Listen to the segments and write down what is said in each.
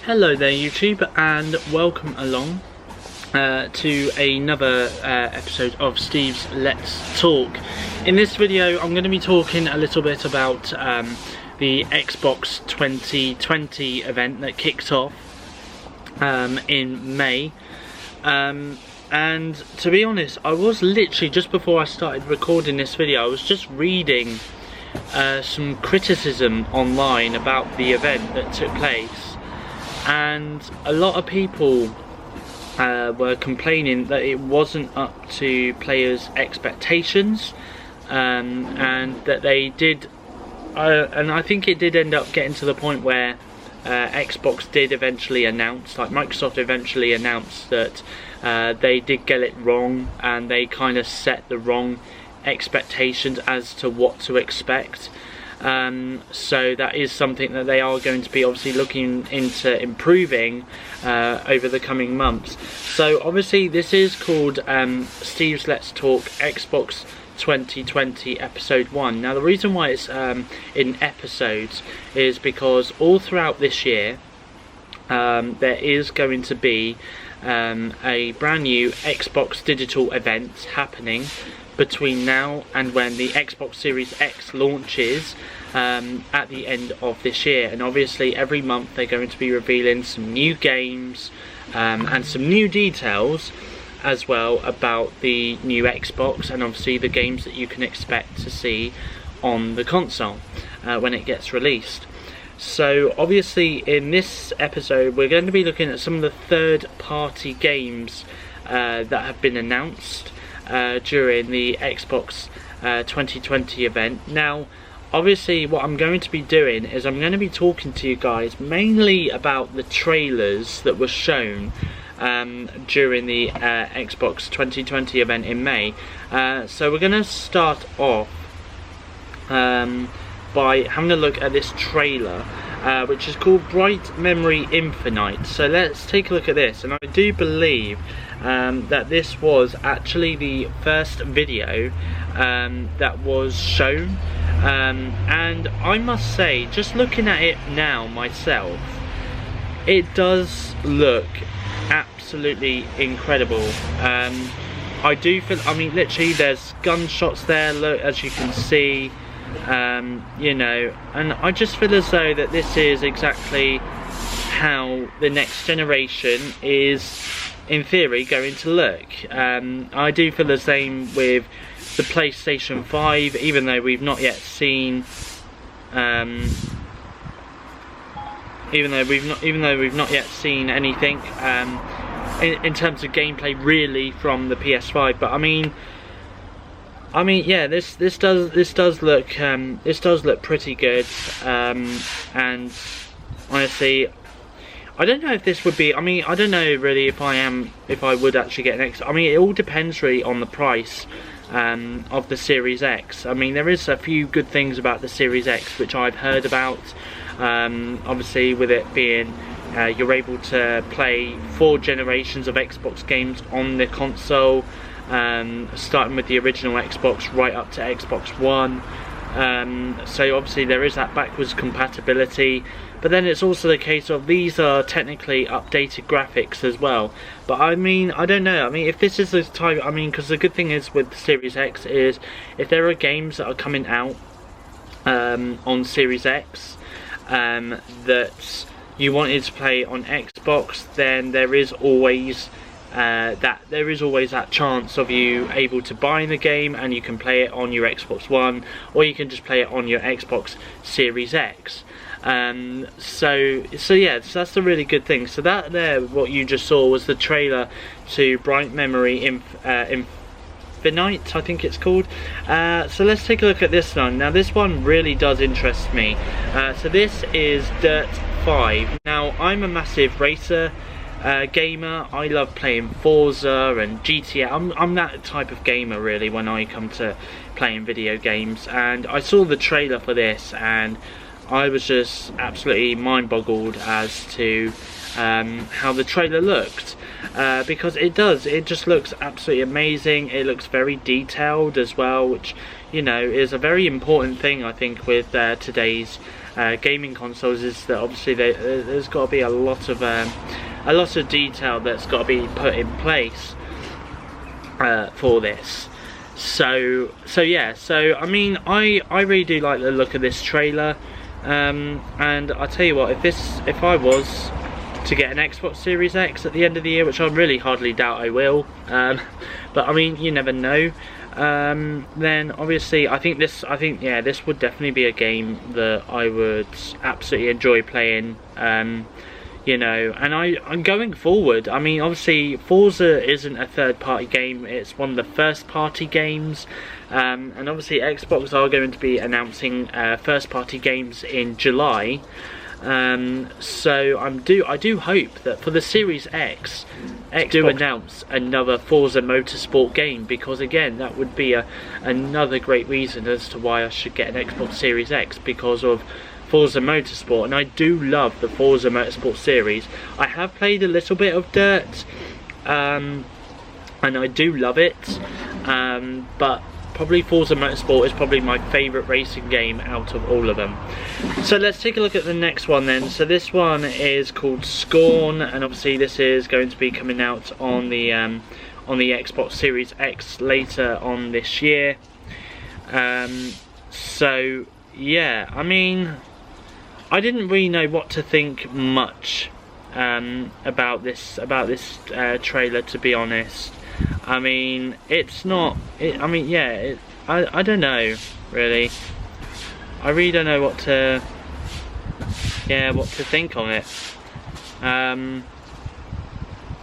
Hello there YouTube, and welcome along to another episode of Steve's Let's Talk. In this video I'm going to be talking a little bit about the Xbox 2020 event that kicked off in May. And to be honest, I was literally, just before I started recording this video, I was just reading some criticism online about the event that took place. And a lot of people were complaining that it wasn't up to players' expectations, and that they did, and I think it did end up getting to the point where Xbox did eventually announce, like Microsoft eventually announced that they did get it wrong, and they kind of set the wrong expectations as to what to expect. So that is something that they are going to be obviously looking into improving over the coming months. So obviously this is called Steve's Let's Talk Xbox 2020 episode 1. Now the reason why it's in episodes is because all throughout this year there is going to be a brand new Xbox digital event happening between now and when the Xbox Series X launches at the end of this year. And obviously every month they're going to be revealing some new games and some new details as well about the new Xbox, and obviously the games that you can expect to see on the console when it gets released. So obviously in this episode we're going to be looking at some of the third-party games that have been announced during the Xbox 2020 event. Now obviously what I'm going to be doing is I'm going to be talking to you guys mainly about the trailers that were shown during the Xbox 2020 event in May. So we're going to start off by having a look at this trailer, which is called Bright Memory Infinite. So let's take a look at this, and I do believe that this was actually the first video that was shown, and I must say, just looking at it now myself, it does look absolutely incredible. I do feel, I mean literally there's gunshots there, look, as you can see, you know, and I just feel as though that this is exactly how the next generation is in theory going to look. I do feel the same with the PlayStation 5, even though we've not yet seen even though we've not yet seen anything in terms of gameplay really from the PS5. But I mean yeah, this does look pretty good, and honestly I don't know if this would be, I mean I don't know really if I would actually get an X. I mean it all depends really on the price of the Series X. I mean there is a few good things about the Series X which I've heard about, obviously with it being you're able to play 4 generations of Xbox games on the console, starting with the original Xbox right up to Xbox One. So obviously there is that backwards compatibility, but then it's also the case of these are technically updated graphics as well. But I mean I don't know, I mean if this is the type, I mean because the good thing is with the Series X is if there are games that are coming out on Series X that you wanted to play on Xbox, then there is always that chance of you able to buy the game and you can play it on your Xbox One, or you can just play it on your Xbox Series X. So yeah, so that's the really good thing. So that there, what you just saw was the trailer to Bright Memory Infinite, I think it's called. So let's take a look at this one. Now this one really does interest me. So this is Dirt 5. Now I'm a massive racer gamer. I love playing Forza and GTA. I'm that type of gamer really when I come to playing video games, and I saw the trailer for this and I was just absolutely mind boggled as to how the trailer looked, because it just looks absolutely amazing. It looks very detailed as well, which, you know, is a very important thing I think with today's gaming consoles is that obviously there's got to be a lot of detail that's got to be put in place for this. So yeah, so I mean, I really do like the look of this trailer, and I tell you what, if I was to get an Xbox Series X at the end of the year, which I really hardly doubt I will, but I mean, you never know, then obviously I think yeah, this would definitely be a game that I would absolutely enjoy playing, you know. And I'm going forward, I mean, obviously Forza isn't a third-party game, it's one of the first-party games, and obviously Xbox are going to be announcing first-party games in July. So I do hope that for the Series X, do announce another Forza Motorsport game, because again, that would be another great reason as to why I should get an Xbox Series X, because of Forza Motorsport. And I do love the Forza Motorsport series. I have played a little bit of Dirt, and I do love it, but probably Forza Motorsport is probably my favourite racing game out of all of them. So let's take a look at the next one then. So this one is called Scorn, and obviously this is going to be coming out on the Xbox Series X later on this year. So yeah, I mean, I didn't really know what to think much about this trailer, to be honest. I mean, it's not. I mean, yeah. I don't know, really. I really don't know what to think on it.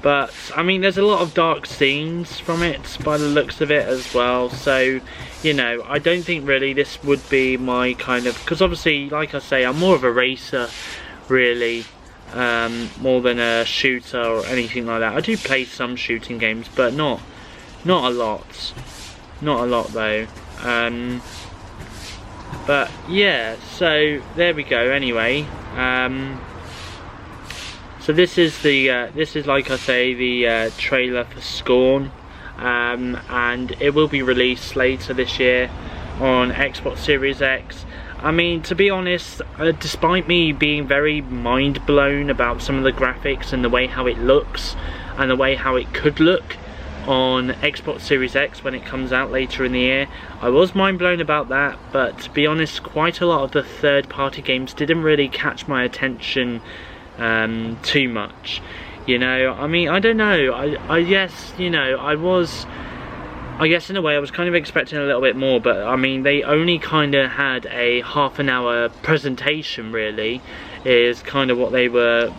But I mean, there's a lot of dark scenes from it by the looks of it as well. So, you know, I don't think really this would be my kind of, because obviously, like I say, I'm more of a racer, really. More than a shooter or anything like that. I do play some shooting games, but not a lot. Not a lot though. But yeah, so there we go. Anyway, so this is like I say, the trailer for Scorn, and it will be released later this year on Xbox Series X. I mean, to be honest, despite me being very mind blown about some of the graphics and the way how it looks and the way how it could look on Xbox Series X when it comes out later in the year, I was mind blown about that. But to be honest, quite a lot of the third-party games didn't really catch my attention too much. You know, I mean, I don't know. I guess, you know, I guess in a way I was kind of expecting a little bit more, but I mean, they only kind of had a half-an-hour presentation, really, is kind of what they were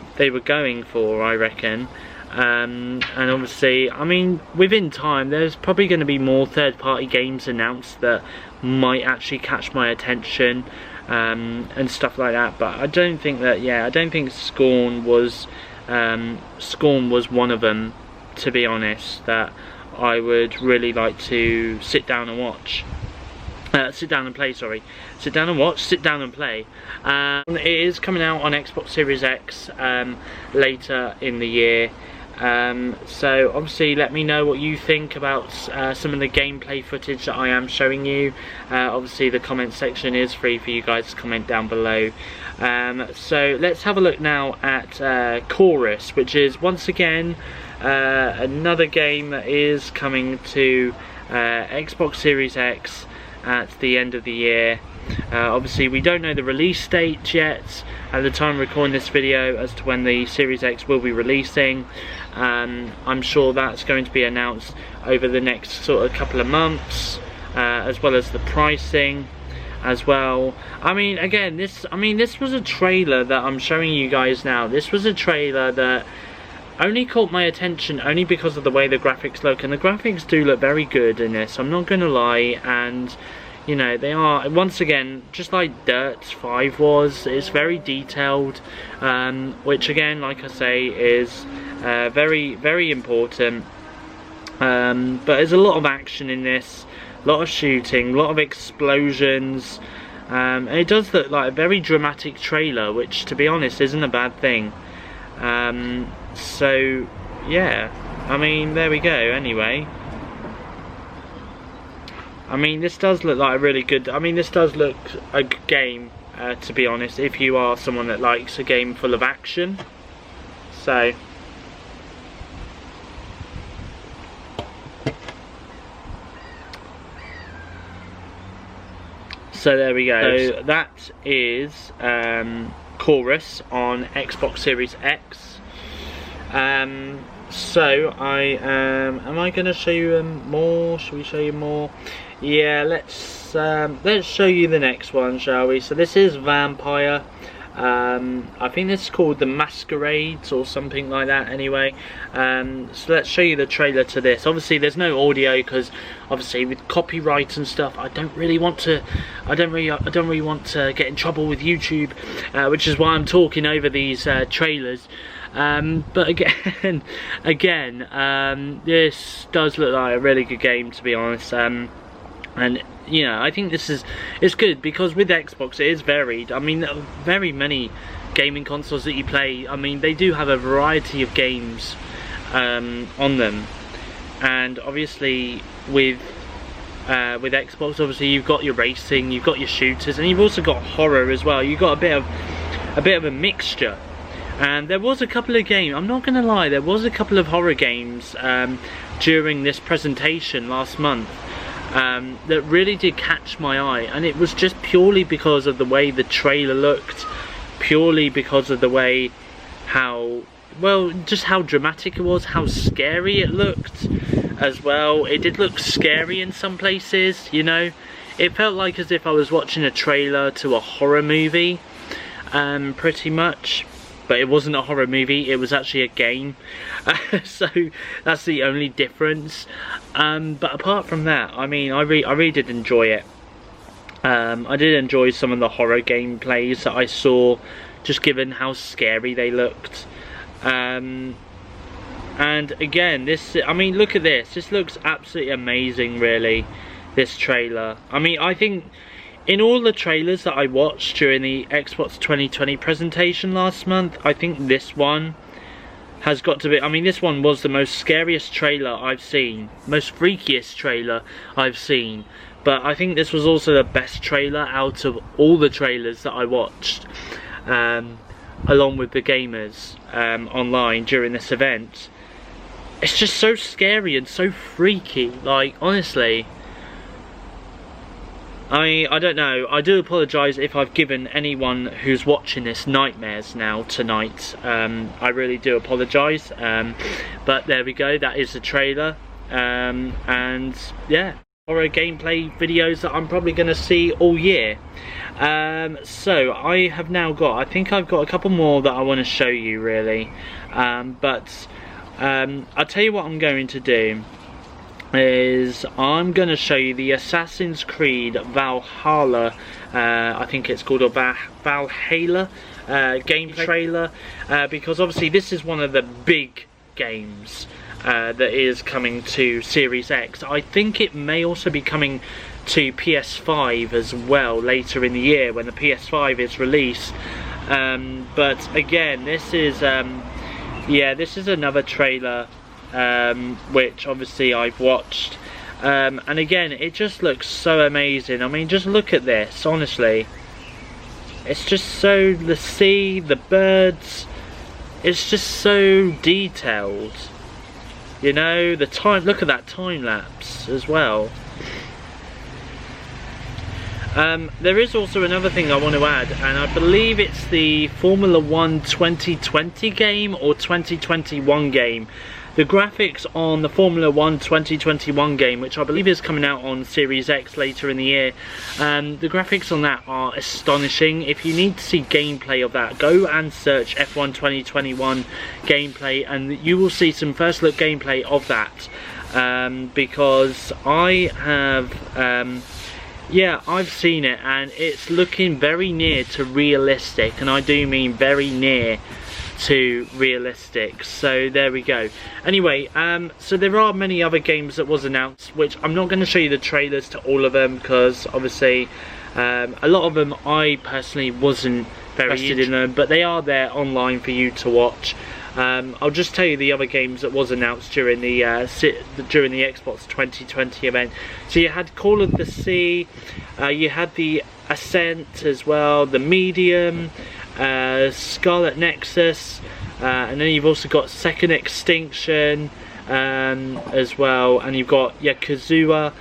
going for, I reckon. And obviously, I mean, within time, there's probably going to be more third-party games announced that might actually catch my attention, and stuff like that. But I don't think that, yeah, I don't think Scorn was one of them, to be honest, that I would really like to sit down and watch. Sit down and play, sorry. Sit down and watch, sit down and play. It is coming out on Xbox Series X later in the year. So obviously let me know what you think about some of the gameplay footage that I am showing you. Obviously the comment section is free for you guys to comment down below. So let's have a look now at Chorus, which is once again another game that is coming to Xbox Series X at the end of the year. Obviously we don't know the release date yet at the time of recording this video as to when the Series X will be releasing. I'm sure that's going to be announced over the next sort of couple of months, as well as the pricing as well. I mean, again, this was a trailer that I'm showing you guys now. This was a trailer that only caught my attention only because of the way the graphics look, and the graphics do look very good in this, I'm not gonna lie. And you know, they are, once again, just like Dirt 5 was, it's very detailed, which again, like I say, is very, very important. But there's a lot of action in this, a lot of shooting, a lot of explosions, and it does look like a very dramatic trailer, which to be honest isn't a bad thing. So yeah, I mean, there we go. Anyway, I mean, this does look like a really good, I mean, this does look a good game. to be honest, if you are someone that likes a game full of action. So there we go. So that is Chorus on Xbox Series X. So am I going to show you more? Should we show you more? Yeah, let's show you the next one, shall we? So this is Vampire. I think this is called The Masquerades or something like that. Anyway, so let's show you the trailer to this. Obviously, there's no audio because obviously with copyright and stuff, I don't really want to get in trouble with YouTube, which is why I'm talking over these trailers. But again, this does look like a really good game, to be honest. And you know, I think it's good because with Xbox it is varied. I mean, very many gaming consoles that you play, I mean, they do have a variety of games on them. And obviously with Xbox, obviously you've got your racing, you've got your shooters, and you've also got horror as well. You've got a bit of a mixture. And there was a couple of games, I'm not gonna lie, there was a couple of horror games during this presentation last month that really did catch my eye, and it was just purely because of the way the trailer looked, purely because of the way just how dramatic it was, how scary it looked as well. It did look scary in some places, you know. It felt like as if I was watching a trailer to a horror movie, pretty much. But it wasn't a horror movie, it was actually a game. So that's the only difference. But apart from that, I mean, I really did enjoy it. I did enjoy some of the horror gameplays that I saw, just given how scary they looked. And again, I mean, look at this. This looks absolutely amazing, really, this trailer. I mean, I think in all the trailers that I watched during the Xbox 2020 presentation last month, I think this one has got to be, I mean, this one was the most scariest trailer I've seen, most freakiest trailer I've seen. But I think this was also the best trailer out of all the trailers that I watched, along with the gamers online during this event. It's just so scary and so freaky, like, honestly. I don't know, I do apologise if I've given anyone who's watching this nightmares now tonight. I really do apologise, but there we go, that is the trailer. And yeah, horror gameplay videos that I'm probably going to see all year. So I have now got, I think I've got a couple more that I want to show you, really. But I'll tell you what I'm going to do. Is I'm going to show you the Assassin's Creed Valhalla, I think it's called, or Valhalla game trailer, because obviously this is one of the big games that is coming to Series X. I think it may also be coming to PS5 as well later in the year when the PS5 is released. But again, this is yeah, this is another trailer which obviously I've watched, and again, it just looks so amazing. I mean, just look at this, honestly. It's just so, the sea, the birds, it's just so detailed, you know. The time, look at that time lapse as well. There is also another thing I want to add, and I believe it's the Formula 1 2020 game or 2021 game. The graphics on the Formula 1 2021 game, which I believe is coming out on Series X later in the year, the graphics on that are astonishing. If you need to see gameplay of that, go and search F1 2021 gameplay and you will see some first look gameplay of that, because I have yeah, I've seen it and it's looking very near to realistic, and I do mean very near to realistic. So there we go. Anyway, so there are many other games that was announced, which I'm not going to show you the trailers to all of them, because obviously a lot of them I personally wasn't very interested in them, but they are there online for you to watch. I'll just tell you the other games that was announced during the Xbox 2020 event. So you had Call of the Sea, you had the Ascent as well, the Medium, Scarlet Nexus, and then you've also got Second Extinction as well, and you've got Yakuza,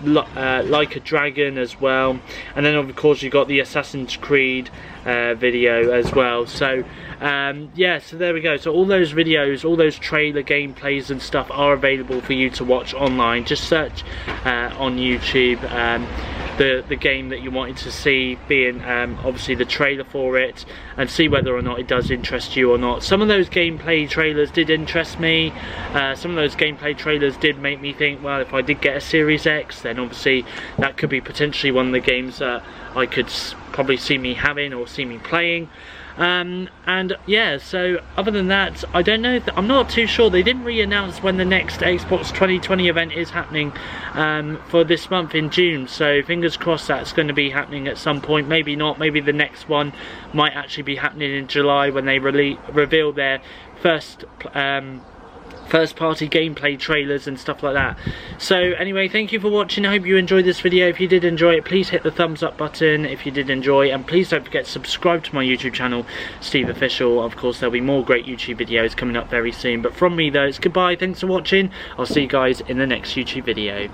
Like a Dragon as well, and then of course you've got the Assassin's Creed video as well. So yeah, so there we go. So all those videos, all those trailer gameplays and stuff are available for you to watch online. Just search on YouTube the game that you wanted to see, being obviously the trailer for it, and see whether or not it does interest you or not. Some of those gameplay trailers did interest me. Some of those gameplay trailers did make me think, well, if I did get a Series X, then obviously that could be potentially one of the games that I could probably see me having or see me playing. And yeah, so other than that, I don't know, I'm not too sure. They didn't re-announce when the next Xbox 2020 event is happening for this month in June, so fingers crossed that's going to be happening at some point. Maybe not, maybe the next one might actually be happening in July when they reveal their first party gameplay trailers and stuff like that. So anyway, thank you for watching. I hope you enjoyed this video. If you did enjoy it, please hit the thumbs up button if you did enjoy, and please don't forget to subscribe to my YouTube channel, SteveOfficial. Of course, there'll be more great YouTube videos coming up very soon, but from me though, it's goodbye. Thanks for watching. I'll see you guys in the next YouTube video.